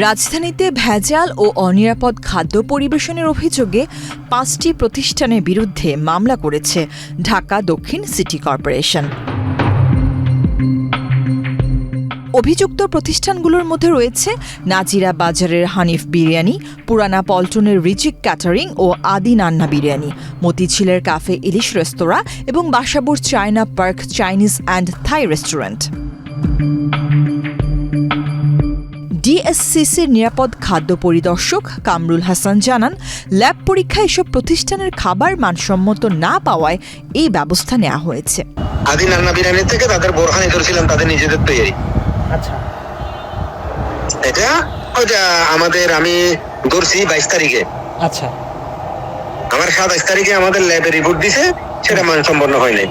রাজধানীতে ভেজাল ও অনিরাপদ খাদ্য পরিবেশনের অভিযোগে ৫টি প্রতিষ্ঠানের বিরুদ্ধে মামলা করেছে ঢাকা দক্ষিণ সিটি কর্পোরেশন। অভিযুক্ত প্রতিষ্ঠানগুলোর মধ্যে রয়েছে নাজিরা বাজারের হানিফ বিরিয়ানি, পুরানা পল্টনের রিজিক ক্যাটারিং ও আদি নান্না বিরিয়ানি, মতিঝিলের কাফে ইলিশ রেস্তোরাঁ এবং বাসাবুর China Park Chinese and Thai restaurant. ডিএসসিসির নিরাপদ খাদ্য পরিদর্শক কামরুল হাসান জানান, ল্যাব পরীক্ষায় এসব প্রতিষ্ঠানের খাবার মানসম্মত না পাওয়ায় এই ব্যবস্থা নেওয়া হয়েছে। আদি নান্না বিরিয়ানি থেকে তাদের বোরহানি ধরেছিলাম তাদের নিজেদের তৈরি। আচ্ছা, ওইটা আমাদের আমি ধরছি 22 তারিখে। আচ্ছা, আমার 27 তারিখে আমাদের ল্যাবে রিপোর্ট দিছে, সেটা মানসম্পন্ন হয় নাই।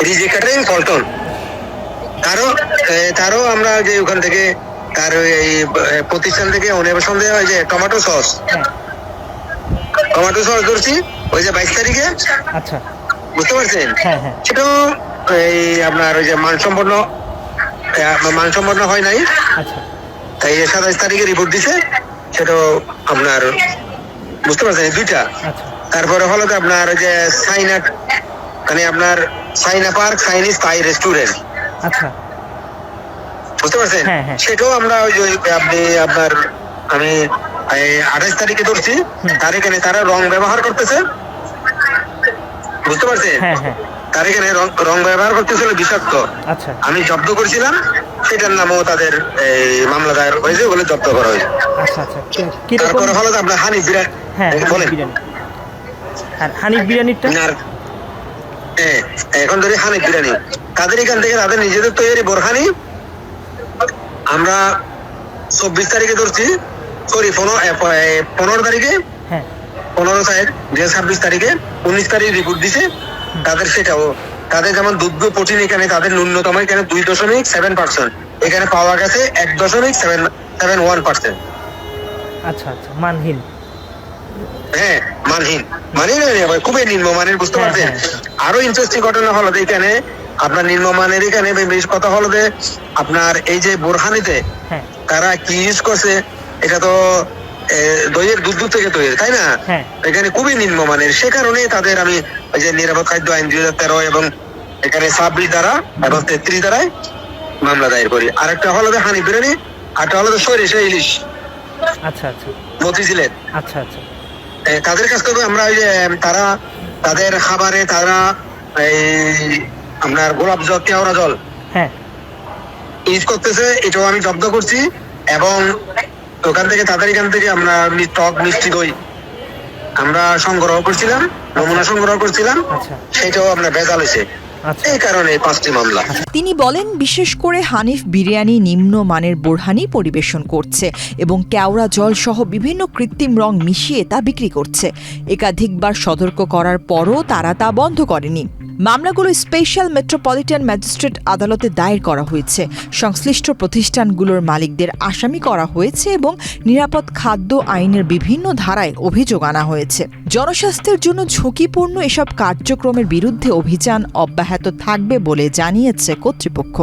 রিজিক ক্যাটারিং পল্টন, তারও আমরা যে ওখান থেকে তার এই প্রতিষ্ঠান থেকে অনিবেশন দেওয়া হয় যে টমেটো সস ধরছি ওই যে 22 তারিখে। আচ্ছা, বুঝতে পারছেন? হ্যাঁ, সেটাও এই আপনার ওই যে মানসম্পন্ন হয় নাই। আচ্ছা, তাই 27 তারিখে রিপোর্ট দিছে, সেটাও আপনার বুঝতে পারছেন দুইটা। আচ্ছা, তারপরে হলো আপনার ওই যে সাইনাট, মানে আপনার সাইনা পার্ক চাইনিজ থাই রেস্টুরেন্ট। আচ্ছা, বুঝতে পারছেন? হ্যাঁ। সেটাও আমরা ওই যে আমি 28 তারিখে ধরছি, তার এখানে তারা রং ব্যবহার করতেছে। বুঝতে পারছেন? হ্যাঁ, তার এখানে রং ব্যবহার করতেছিল বিষাক্ত। আচ্ছা, আমি জব্দ করেছিলাম, সেটার নামও তাদের মামলা দায়ের হয়েছে বলে জব্দ করা হয়েছে। আচ্ছা, তারপরে হলো আপনার হানিফ বিরিয়ানি। হ্যাঁ, বলেন হানিফ বিরিয়ানিটা। এখন ধরি হানিফ বিরিয়ানি, তাদের এখান থেকে তাদের নিজেদের তৈরি বোরহানি আমরা 24 তারিখে ধরছি, সরি 15 তারিখে, 15 তারিখ 26 তারিখে 19 তারিখ রিপোর্ট দিছে তাদের। সেটাও তাদের যেমন দুধ প্রোটিন এখানে তাদের ন্যূনতম এখানে 2.7%, এখানে পাওয়া গেছে 1.71%। আচ্ছা, মানহীন। হ্যাঁ, মানহীন খুবই নিম্নমানের। বুঝতে পারছেন? আরো ইন্টারেস্টিং ঘটনা হলো এখানে আপনার নিম্নমানের এখানে বেশ কথা হলো যে আপনার এই যে বোরহানিতে তারা কি ইউজ করছে, এটা তো দইয়ের দুধ থেকে তৈরি, তাই না? এখানে খুবই নিম্নমানের। সে কারণে তাদের আমি ওই যে নিরাপদ খাদ্য আইন 2013 এবং এখানে 26 ধারা এবং 33 ধারায় মামলা দায়ের করি। আরেকটা হলো যে হানিফ বিরিয়ানি, আরেকটা হলো সরিষা ইলিশ। আচ্ছা, মতিঝিলের। আচ্ছা, তাদের কাছ থেকে আমরা ওই যে তারা তাদের খাবারে তারা এই আপনার গোলাপ জল, কেওড়া জল ইউজ করতেছে, এটাও আমি জব্দ করছি। এবং ওখান থেকে তাদের এখান থেকে আমরা টক মিষ্টি দই আমরা সংগ্রহ করছিলাম, নমুনা সংগ্রহ করছিলাম, সেটাও আমরা ভেজাল হয়েছে। এই কারণে 5টি মামলা। তিনি বলেন, বিশেষ করে হানিফ বিরিয়ানি নিম্নমানের বোরহানি পরিবেশন করছে এবং কেওড়া জল সহ বিভিন্ন কৃত্রিম রং মিশিয়ে তা বিক্রি করছে। একাধিকবার সতর্ক করার পরও তারা তা বন্ধ করেনি। মামলাগুলো স্পেশাল মেট্রোপলিটন ম্যাজিস্ট্রেট আদালতে দায়ের করা হয়েছে। সংশ্লিষ্ট প্রতিষ্ঠানগুলোর মালিকদের আসামি করা হয়েছে এবং নিরাপদ খাদ্য আইনের বিভিন্ন ধারায় অভিযোগ আনা হয়েছে। জনস্বাস্থ্যের জন্য ঝুঁকিপূর্ণ এসব কার্যক্রমের বিরুদ্ধে অভিযান অব্যাহত থাকবে বলে জানিয়েছে কর্তৃপক্ষ।